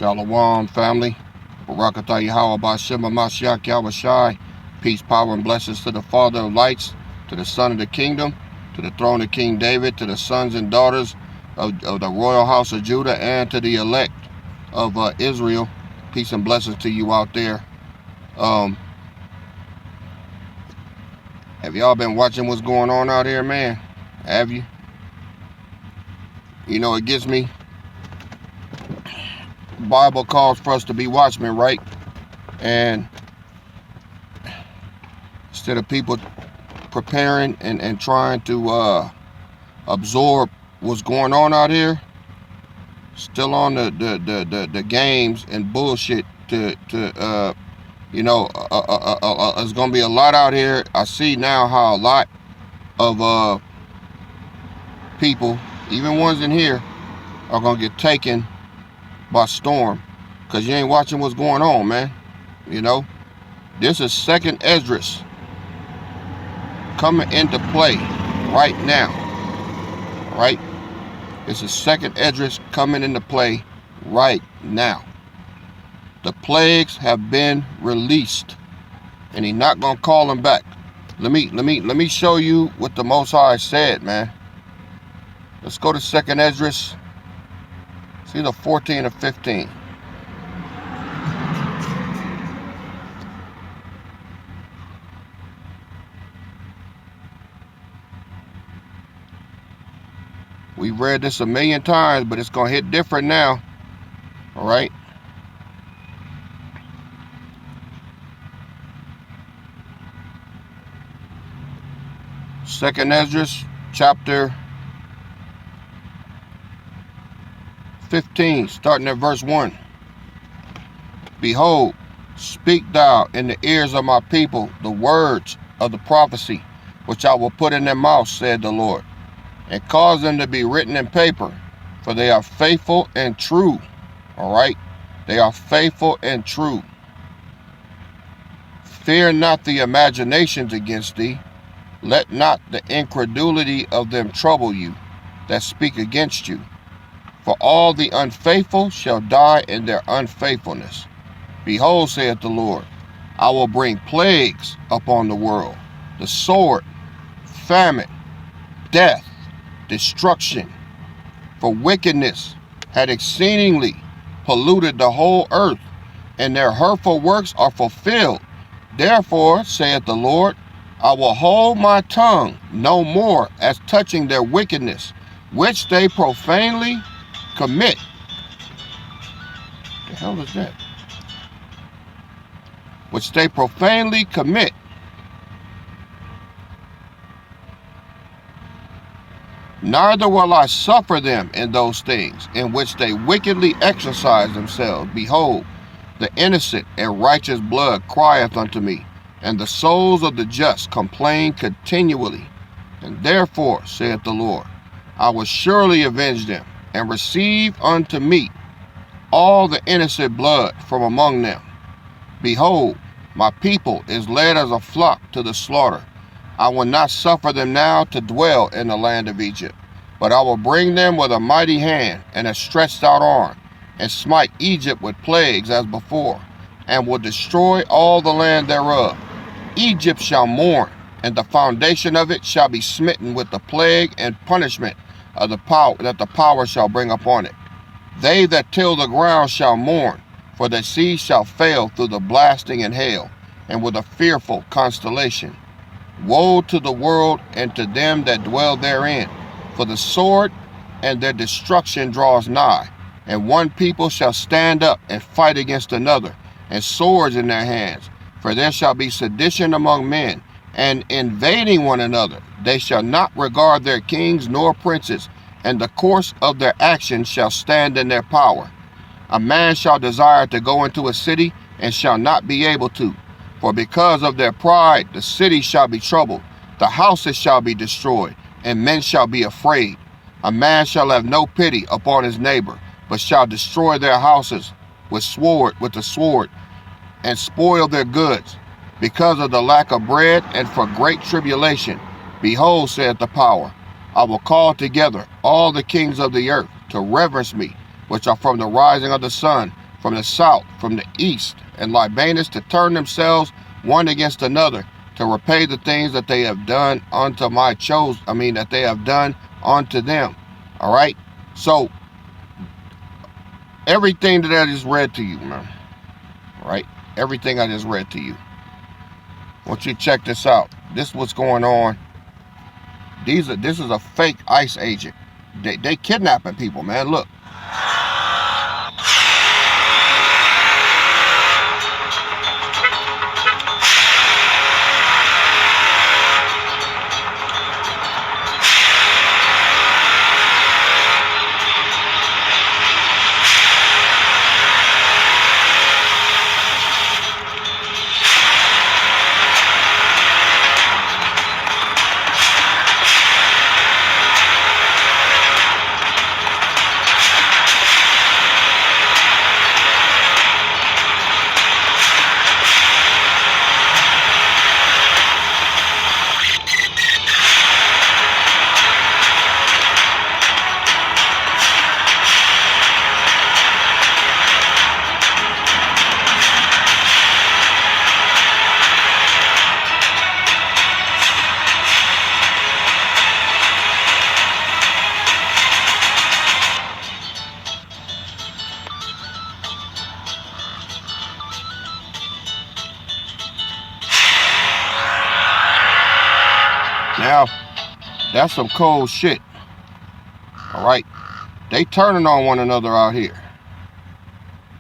Shalom, family. Barakatah Yahweh Ba'Shem Mashiach Yahweh Shai. Peace, power, and blessings to the Father of lights, to the Son of the kingdom, to the throne of King David, to the sons and daughters of the royal house of Judah, and to the elect of Israel. Peace and blessings to you out there. Have y'all been watching what's going on out here, man? Have you? You know, it gets me. The Bible calls for us to be watchmen, right? And instead of people preparing and trying to absorb what's going on out here, still on the games and bullshit to you know, there's gonna be a lot out here. I see now how a lot of people, even ones in here, are gonna get taken by storm because you ain't watching what's going on, man. You know, this is second Esdras coming into play right now, right? This is second Esdras coming into play right now. The plagues have been released, and he's not gonna call them back. Let me show you what the Most High said, man. Let's go to second Esdras. It's either 14 or 15. We've read this a million times, but it's gonna hit different now. All right. Second Esdras, chapter 15, starting at verse 1. Behold, speak thou in the ears of my people the words of the prophecy, which I will put in their mouths, said the Lord, and cause them to be written in paper, for they are faithful and true. All right? They are faithful and true. Fear not the imaginations against thee. Let not the incredulity of them trouble you that speak against you. For all the unfaithful shall die in their unfaithfulness. Behold, saith the Lord, I will bring plagues upon the world, the sword, famine, death, destruction. For wickedness had exceedingly polluted the whole earth, and their hurtful works are fulfilled. Therefore, saith the Lord, I will hold my tongue no more as touching their wickedness, which they profanely commit. The hell is that? Which they profanely commit. Neither will I suffer them in those things in which they wickedly exercise themselves. Behold, the innocent and righteous blood crieth unto me, and the souls of the just complain continually. And therefore, saith the Lord, I will surely avenge them, and receive unto me all the innocent blood from among them. Behold, my people is led as a flock to the slaughter. I will not suffer them now to dwell in the land of Egypt, but I will bring them with a mighty hand and a stretched out arm, and smite Egypt with plagues as before, and will destroy all the land thereof. Egypt shall mourn, and the foundation of it shall be smitten with the plague and punishment of the power that the power shall bring upon it. They that till the ground shall mourn, for the sea shall fail through the blasting and hail, and with a fearful constellation. Woe to the world and to them that dwell therein, for the sword and their destruction draws nigh, and one people shall stand up and fight against another, and swords in their hands. For there shall be sedition among men, and invading one another. They shall not regard their kings nor princes, and the course of their actions shall stand in their power. A man shall desire to go into a city, and shall not be able to. For because of their pride the city shall be troubled, the houses shall be destroyed, and men shall be afraid. A man shall have no pity upon his neighbor, but shall destroy their houses with the sword, and spoil their goods, because of the lack of bread and for great tribulation. Behold, saith the power, I will call together all the kings of the earth to reverence me, which are from the rising of the sun from the south, from the east, and Libanus to turn themselves one against another, to repay the things that they have done unto my that they have done unto them. All right. So everything that I just read to you, man. All right. Everything I just read to you. I want you to check this out. This is what's going on. This is a fake ICE agent. They kidnapping people, man. Look. Now, that's some cold shit. All right. They turning on one another out here.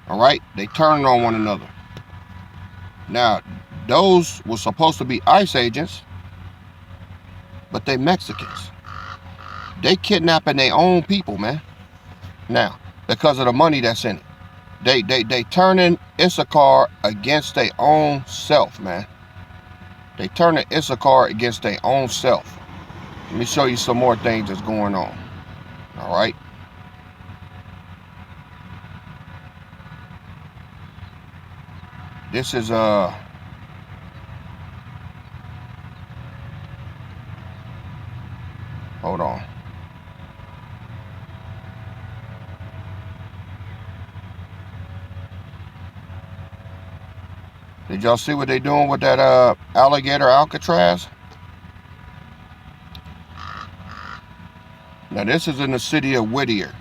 All right. They turning on one another. Now, those were supposed to be ICE agents, but they Mexicans. They kidnapping their own people, man. Now, because of the money that's in it. They turning Issachar against their own self, man. They turning Issachar against their own self. Let me show you some more things that's going on. All right. This is hold on. Did y'all see what they doing with that Alligator Alcatraz? Now this is in the city of Whittier.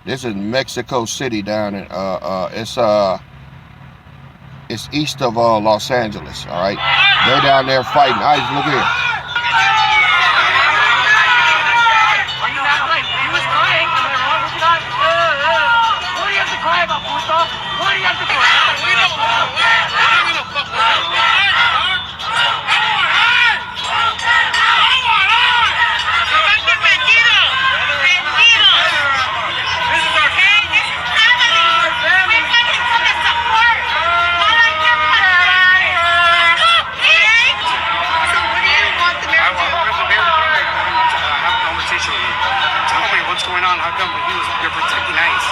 This is Mexico City down in it's east of Los Angeles. All right, they're down there fighting ICE. Look here. What's going on? How come you're protecting ICE?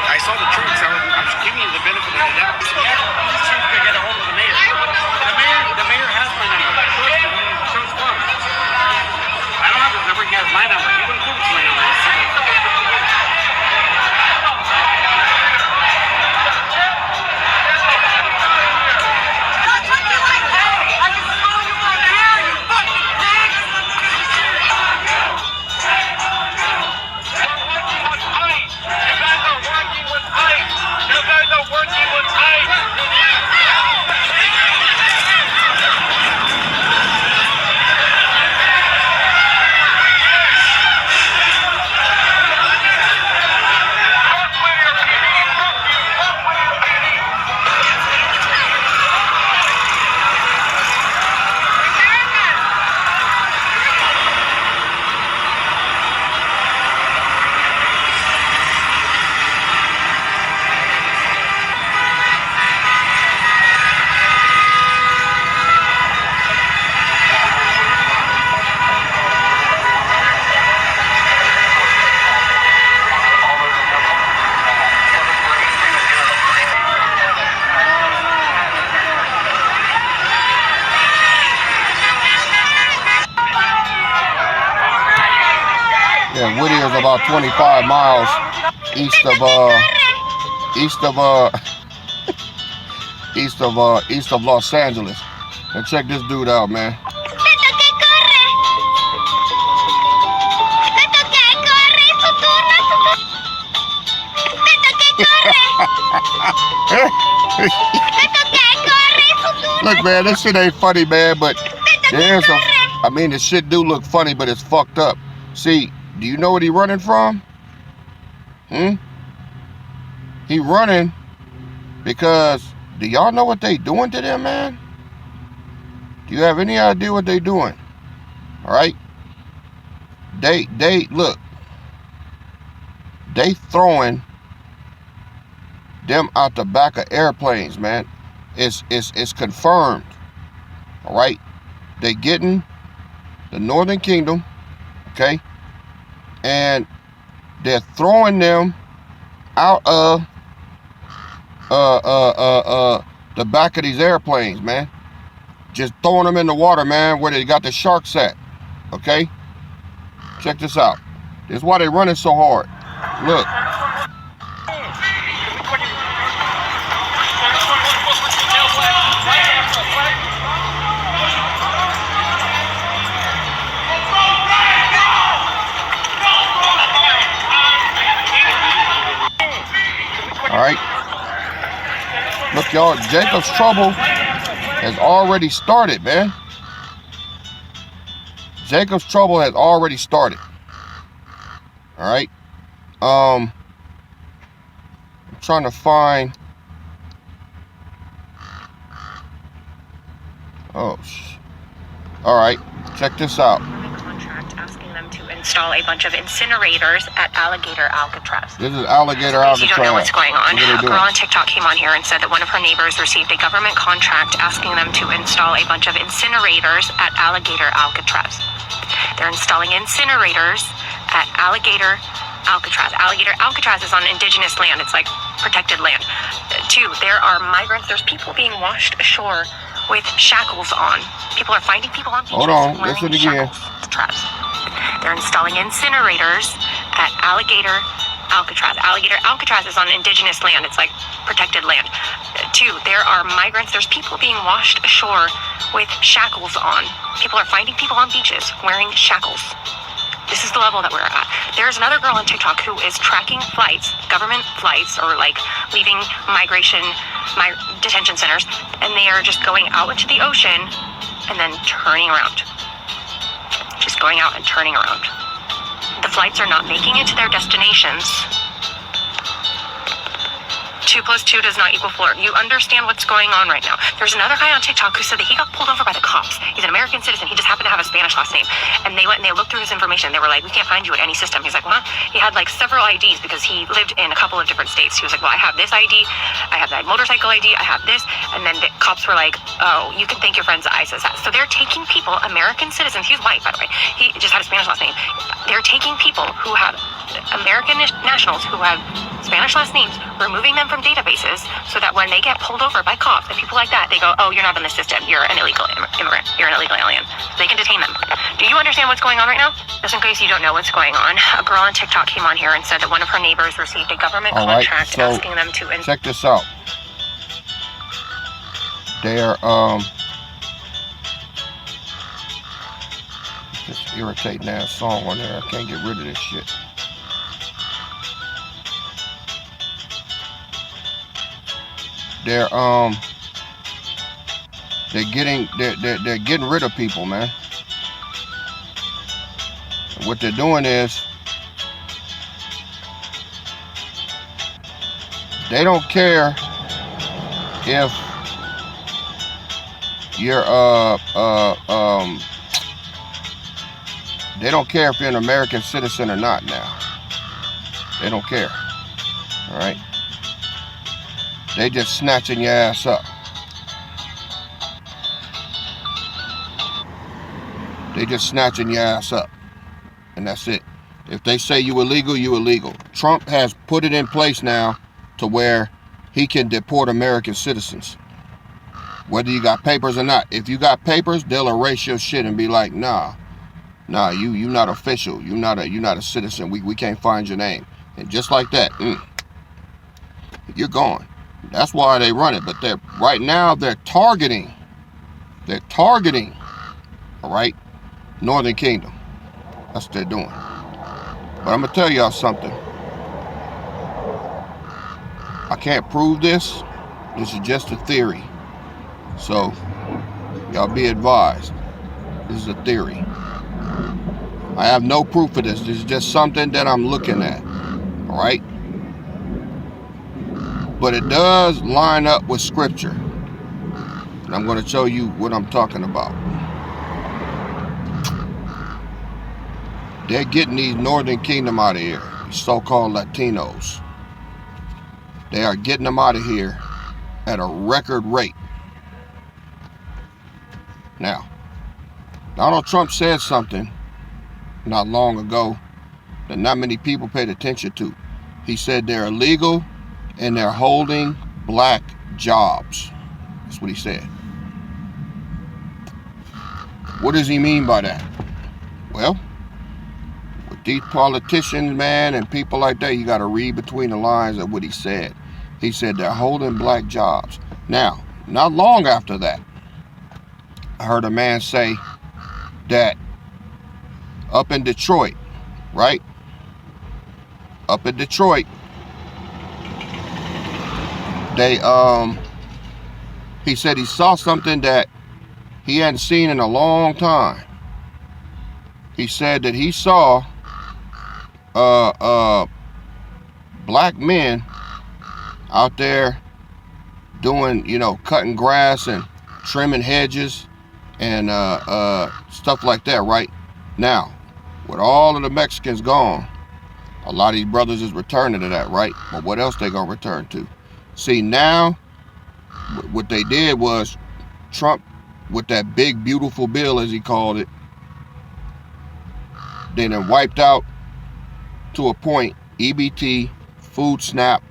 I saw the trucks. I'm giving you the benefit of the doubt. Yeah, he's trying to get a hold of the mayor. The mayor has my number. I don't have his number. He has my number. He wouldn't give it to my number. Yeah, Whittier is about 25 miles east east of Los Angeles. And check this dude out, man. Look, man, this shit ain't funny, man, but there's a, I mean, the shit do look funny, but it's fucked up. See, do you know what he running from? He running because, do y'all know what they doing to them, man? Do you have any idea what they doing? All right? Look, they throwing them out the back of airplanes, man. It's confirmed. All right? They getting the Northern Kingdom, okay? And they're throwing them out of the back of these airplanes, man. Just throwing them in the water, man, where they got the sharks at. Okay? Check this out. This is why they running so hard. Look. Alright. Look, y'all, Jacob's trouble has already started, man. Jacob's trouble has already started. Alright. I'm trying to find. Alright, check this out. Install a bunch of incinerators at Alligator Alcatraz. This is Alligator Alcatraz. You don't know what's going on. A girl on TikTok came on here and said that one of her neighbors received a government contract asking them to install a bunch of incinerators at Alligator Alcatraz. They're installing incinerators at Alligator Alcatraz. Alligator Alcatraz is on indigenous land. It's like protected land. 2, there are migrants. There's people being washed ashore with shackles on. People are finding people on beaches. Hold on, listen again. They're installing incinerators at Alligator Alcatraz. Alligator Alcatraz is on indigenous land. It's like protected land. 2, there are migrants. There's people being washed ashore with shackles on. People are finding people on beaches wearing shackles. This is the level that we're at. There's another girl on TikTok who is tracking flights, government flights, or like leaving detention centers, and they are just going out into the ocean and then turning around. Just going out and turning around. The flights are not making it to their destinations. 2 + 2 does not equal 4. You understand what's going on right now. There's another guy on TikTok who said that he got pulled over by the cops. He's an American citizen. He just happened to have a Spanish last name. And they went and they looked through his information. They were like, we can't find you at any system. He's like, what? He had like several IDs because he lived in a couple of different states. He was like, well, I have this ID. I have that motorcycle ID. I have this. And then the cops were like, oh, you can thank your friends that ISIS has. So they're taking people, American citizens. He's white, by the way. He just had a Spanish last name. They're taking people who have American nationals who have Spanish last names, removing them from databases so that when they get pulled over by cops and people like that, they go, oh, you're not in the system. You're an illegal immigrant. You're an illegal alien. So they can detain them. Do you understand what's going on right now? Just in case you don't know what's going on, a girl on TikTok came on here and said that one of her neighbors received a government contract asking them to... Check this out. They're, this irritating ass song on there. I can't get rid of this shit. They're getting rid of people, man. And what they're doing is they don't care if you're they don't care if you're an American citizen or not now. They don't care. All right. They just snatching your ass up. They just snatching your ass up. And that's it. If they say you illegal, you illegal. Trump has put it in place now to where he can deport American citizens. Whether you got papers or not. If you got papers, they'll erase your shit and be like, nah, you not official. You not a citizen. We can't find your name. And just like that, you're gone. That's why they run it. But right now they're targeting, all right, Northern Kingdom. That's what they're doing. But I'm gonna tell y'all something. I can't prove this. This is just a theory. So y'all be advised. This is a theory. I have no proof of this. This is just something that I'm looking at. All right? But it does line up with scripture. And I'm going to show you what I'm talking about. They're getting these Northern Kingdom out of here. These so-called Latinos. They are getting them out of here at a record rate. Now, Donald Trump said something not long ago that not many people paid attention to. He said they're illegal and they're holding black jobs. That's what he said. What does he mean by that? Well, with these politicians, man, and people like that, you got to read between the lines of what he said. He said they're holding black jobs. Now, not long after that, I heard a man say that up in Detroit, right? Up in Detroit, he said he saw something that he hadn't seen in a long time. He said that he saw black men out there doing, cutting grass and trimming hedges and stuff like that, right? Now, with all of the Mexicans gone, a lot of these brothers is returning to that, right? But what else they gonna return to? See, now, what they did was Trump, with that big, beautiful bill, as he called it, they then wiped out, to a point, EBT, food snap,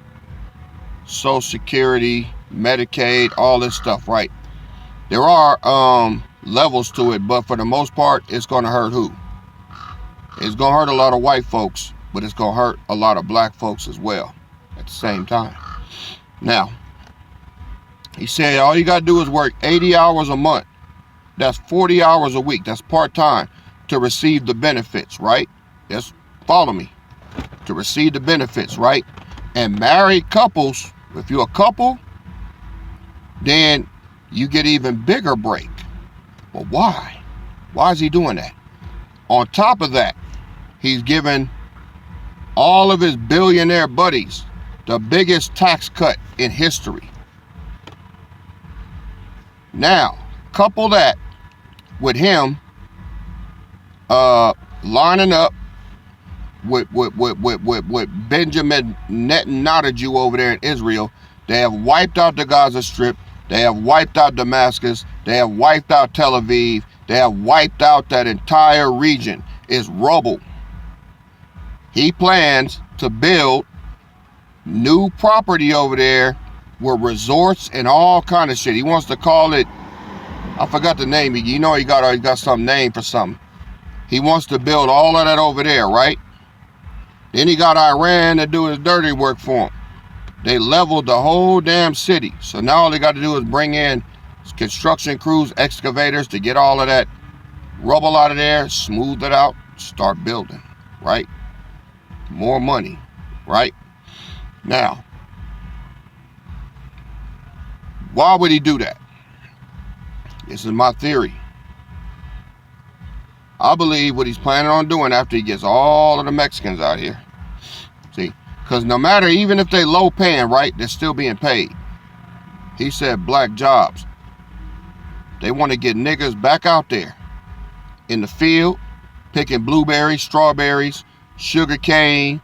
Social Security, Medicaid, all this stuff, right? There are levels to it, but for the most part, it's going to hurt who? It's going to hurt a lot of white folks, but it's going to hurt a lot of black folks as well at the same time. Now, he said all you got to do is work 80 hours a month. That's 40 hours a week. That's part-time to receive the benefits, right? Just follow me. To receive the benefits, right? And married couples, if you're a couple, then you get even bigger break. But why? Why is he doing that? On top of that, he's giving all of his billionaire buddies the biggest tax cut in history. Now, couple that with him lining up with Benjamin Netanyahu over there in Israel. They have wiped out the Gaza Strip. They have wiped out Damascus. They have wiped out Tel Aviv. They have wiped out that entire region. It's rubble. He plans to build new property over there with resorts and all kind of shit. He wants to call it, I forgot the name. He got some name for something. He wants to build all of that over there, right? Then he got Iran to do his dirty work for him. They leveled the whole damn city. So now all they got to do is bring in construction crews, excavators to get all of that rubble out of there, smooth it out, start building, right? More money, right? Now, why would he do that? This is my theory. I believe what he's planning on doing after he gets all of the Mexicans out here. See, because no matter, even if they low paying, right, they're still being paid. He said black jobs. They want to get niggas back out there in the field, picking blueberries, strawberries, sugar cane,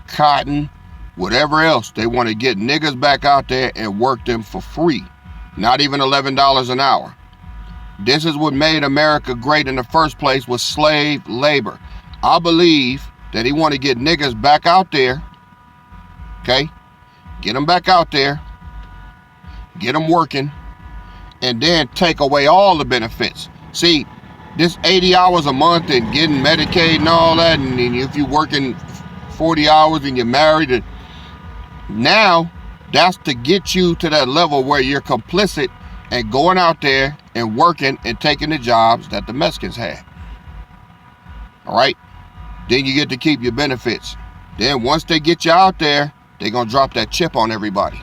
cotton, whatever else. They want to get niggas back out there and work them for free. Not even $11 an hour. This is what made America great in the first place, was slave labor. I believe that he want to get niggas back out there, okay? Get them back out there, get them working, and then take away all the benefits. See, this 80 hours a month and getting Medicaid and all that, and if you're working 40 hours and you're married, now That's to get you to that level where you're complicit and going out there and working and taking the jobs that the Mexicans had. All right? Then you get to keep your benefits. Then once they get you out there, they're going to drop that chip on everybody.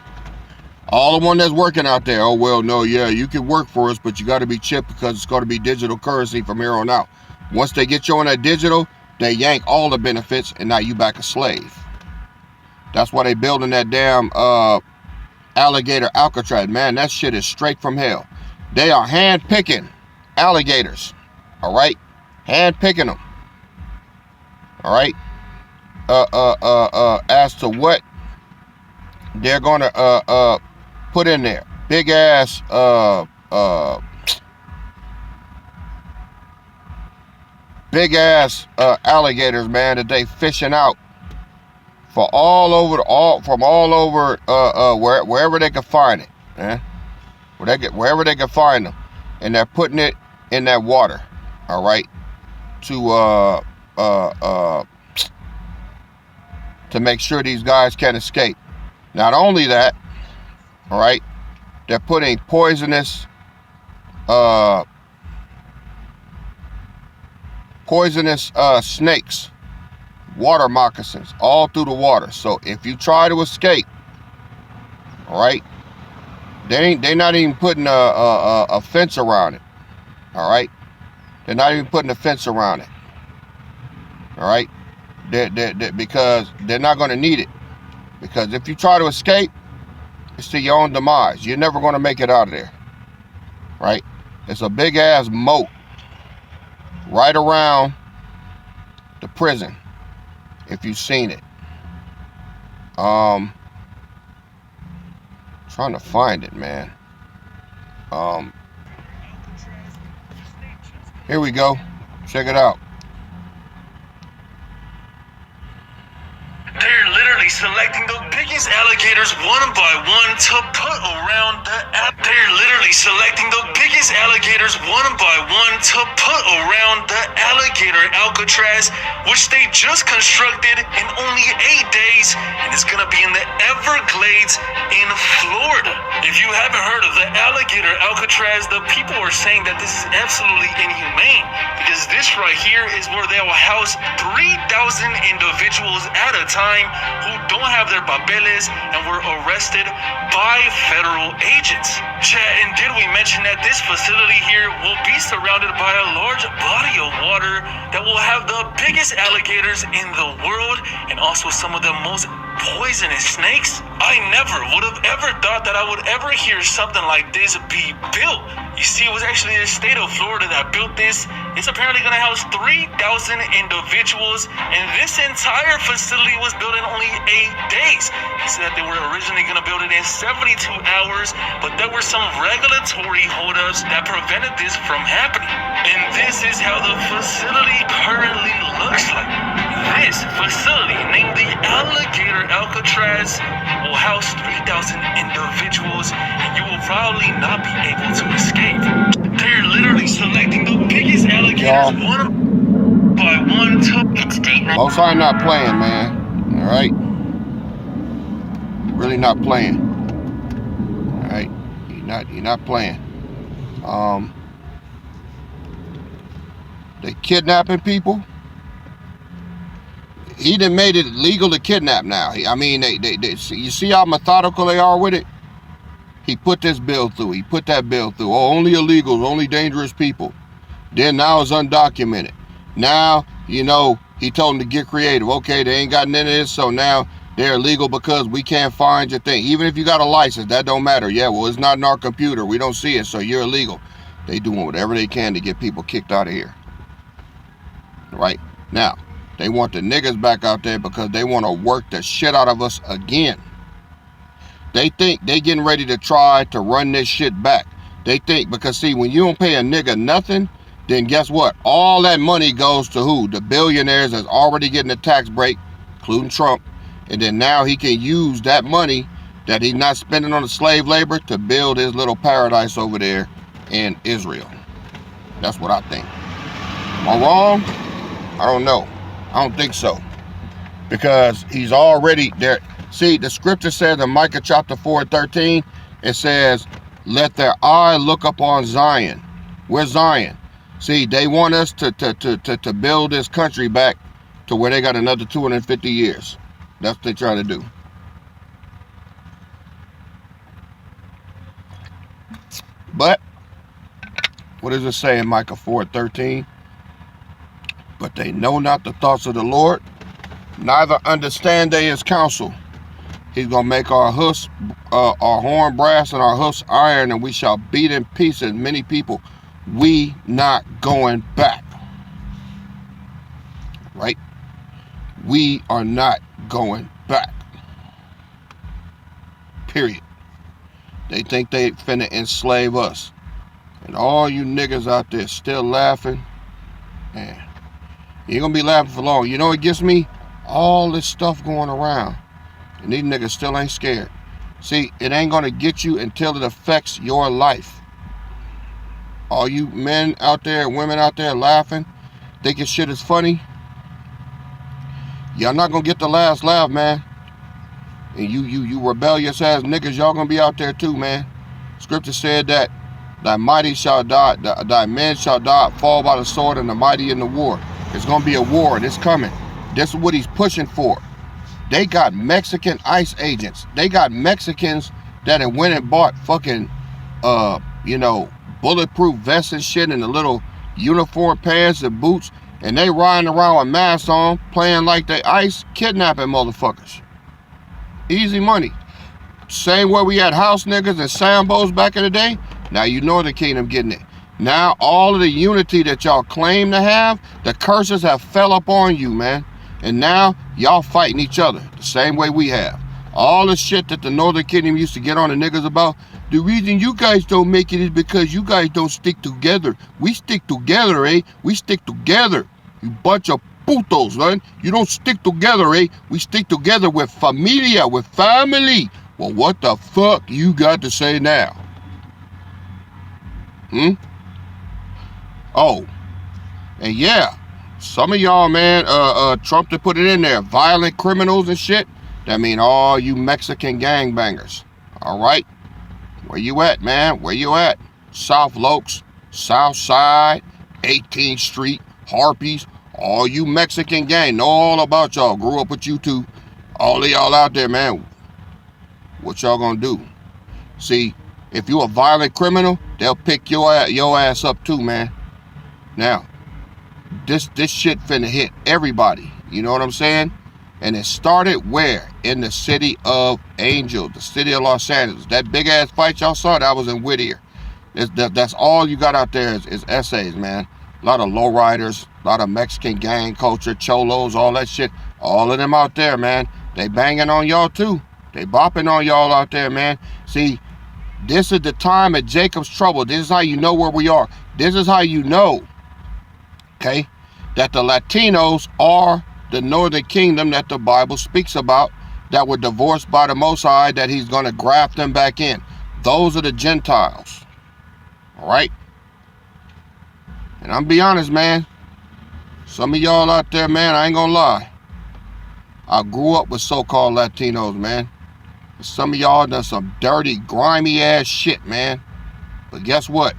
All the one that's working out there, oh, well, no, yeah, you can work for us, but you got to be chipped because it's going to be digital currency from here on out. Once they get you on that digital, they yank all the benefits, and now you back a slave. That's why they building that damn Alligator Alcatraz. Man, that shit is straight from hell. They are hand-picking alligators, all right? Hand-picking them, all right? As to what they're going to put in there. Big ass alligators, man, that they fishing out for wherever they can find it, wherever they can find them, and they're putting it in that water, all right, to make sure these guys can't escape. Not only that, all right, they're putting poisonous snakes, water moccasins, all through the water. So if you try to escape, all right, they're not even putting a fence around it, all right? They're not even putting a fence around it, all right? Because they're not going to need it. Because if you try to escape, it's to your own demise. You're never going to make it out of there, right? It's a big ass moat right around the prison, if you've seen it. Trying to find it, man. Here we go. Check it out. They're literally selecting the biggest alligators one by one to put around the They're literally selecting the biggest alligators one by one to put around the Alligator Alcatraz, which they just constructed in only 8 days, and it's gonna be in the Everglades in Florida. If you haven't heard of the Alligator Alcatraz, the people are saying that this is absolutely inhumane, because this right here is where they will house 3,000 individuals at a time who don't have their papeles and were arrested by federal agents. Chat, and did we mention that this facility here will be surrounded by a large body of water that will have the biggest alligators in the world and also some of the most poisonous snakes? I never would have ever thought that I would ever hear something like this be built. You see, it was actually the state of Florida that built this. It's apparently going to house 3,000 individuals, and this entire facility was built in only 8 days. He said that they were originally going to build it in 72 hours, but there were some regulatory holdups that prevented this from happening. And this is how the facility currently looks like. This facility, named the Alligator Alcatraz, will house 3,000 individuals, and you will probably not be able to escape. They're literally selecting the biggest alligators one by one to... It's date night. Most I'm not playing, man. All right? Really not playing. All right? You're not playing. They kidnapping people. He done made it legal to kidnap now. I mean, you see how methodical they are with it? He put this bill through. He put that bill through. Oh, only illegals, only dangerous people. Then now it's undocumented. Now, you know, he told them to get creative. Okay, they ain't got none of this, so now they're illegal because we can't find your thing. Even if you got a license, that don't matter. Yeah, well, it's not in our computer. We don't see it, so you're illegal. They doing whatever they can to get people kicked out of here. Right? Now, they want the niggas back out there because they want to work the shit out of us again. They think they getting ready to try to run this shit back. They think, because see, when you don't pay a nigga nothing, then guess what? All that money goes to who? The billionaires that's already getting a tax break, including Trump. And then now he can use that money that he's not spending on the slave labor to build his little paradise over there in Israel. That's what I think. Am I wrong? I don't know. I don't think so. Because he's already there. See, the scripture says in Micah chapter 4:13, it says, let their eye look upon Zion. Where's Zion? See, they want us to build this country back to where they got another 250 years. That's what they're trying to do. But, what does it say in Micah 4:13? But they know not the thoughts of the Lord, neither understand they his counsel. He's going to make our hoofs, our horn brass and our hoofs iron, and we shall beat in pieces many people. We not going back. Right? We are not going back. Period. They think they finna enslave us. And all you niggas out there still laughing, man, you ain't gonna be laughing for long. You know what gets me? All this stuff going around. And these niggas still ain't scared. See, it ain't gonna get you until it affects your life. All you men out there, women out there laughing, thinking shit is funny, y'all not gonna get the last laugh, man. And you rebellious ass niggas, y'all gonna be out there too, man. Scripture said that thy mighty shall die, thy men shall die, fall by the sword, and the mighty in the war. It's gonna be a war, and it's coming. This is what he's pushing for. They got Mexican ICE agents. They got Mexicans that have went and bought fucking, bulletproof vests and shit and the little uniform pants and boots, and they riding around with masks on, playing like they ICE, kidnapping motherfuckers. Easy money. Same way we had house niggas and Sambos back in the day. Now you Northern Kingdom getting it. Now all of the unity that y'all claim to have, the curses have fell up on you, man. And now y'all fighting each other the same way we have. All the shit that the Northern Kingdom used to get on the niggas about, the reason you guys don't make it is because you guys don't stick together. We stick together, eh? We stick together. You bunch of putos, man. You don't stick together, eh? We stick together with familia, with family. Well, what the fuck you got to say now? Oh, and yeah, some of y'all, man, Trump to put it in there, violent criminals and shit. That mean all you Mexican gangbangers. All right, where you at, man? Where you at? South Lokes, South Side, 18th Street, Harpies, all you Mexican gang. Know all about y'all. Grew up with you too. All of y'all out there, man. What y'all gonna do? See, if you a violent criminal, they'll pick your ass up too, man. Now, this shit finna hit everybody. You know what I'm saying? And it started where? In the city of Angels, the city of Los Angeles. That big ass fight y'all saw, that was in Whittier. That's all you got out there is essays, man. A lot of lowriders, a lot of Mexican gang culture, cholos, all that shit. All of them out there, man. They banging on y'all too. They bopping on y'all out there, man. See, this is the time of Jacob's trouble. This is how you know where we are. This is how you know, okay, that the Latinos are the Northern Kingdom that the Bible speaks about, that were divorced by the Most High, that he's going to graft them back in. Those are the Gentiles. All right? And I'm be honest, man. Some of y'all out there, man, I ain't going to lie. I grew up with so-called Latinos, man. Some of y'all done some dirty, grimy ass shit, man. But guess what?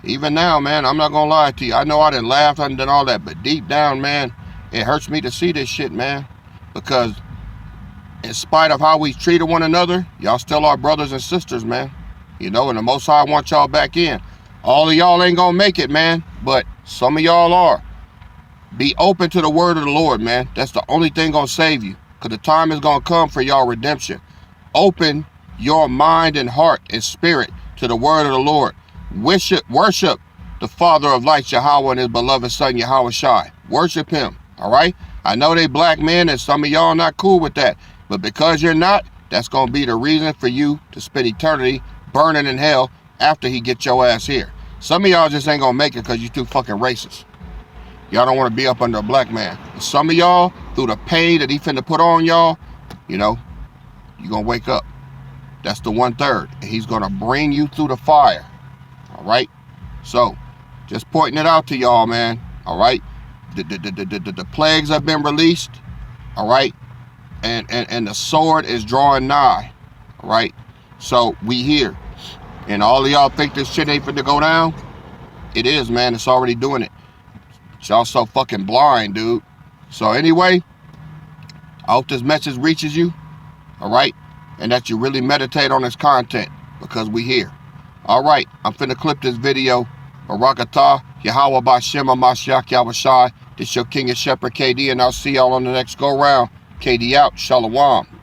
Even now, man, I'm not gonna lie to you. I know I done laughed and done all that, but deep down, man, it hurts me to see this shit, man. Because in spite of how we treated one another, y'all still are brothers and sisters, man. You know, and the Most High wants y'all back in. All of y'all ain't gonna make it, man, but some of y'all are. Be open to the word of the Lord, man. That's the only thing gonna save you. Because the time is gonna come for y'all redemption. Open your mind and heart and spirit to the word of the Lord. Worship the Father of lights, Yahweh, and his beloved Son, Yahweh Shai. Worship him, all right? I know they black men, and some of y'all not cool with that. But because you're not, that's going to be the reason for you to spend eternity burning in hell after he gets your ass here. Some of y'all just ain't going to make it because you too fucking racist. Y'all don't want to be up under a black man. But some of y'all, through the pain that he finna put on y'all, you know, you're going to wake up. That's the 1/3. And he's going to bring you through the fire. All right? So, just pointing it out to y'all, man. All right? The plagues have been released. All right? and the sword is drawing nigh. Right? So we here. And all of y'all think this shit ain't finna go down? It is, man. It's already doing it. Y'all so fucking blind, dude. So anyway, I hope this message reaches you. Alright? And that you really meditate on this content. Because we here. Alright, I'm finna clip this video. Barakatah, Yahweh Bashem Mashiach Yahushai. This your King and Shepherd KD, and I'll see y'all on the next go round. KD out. Shalom.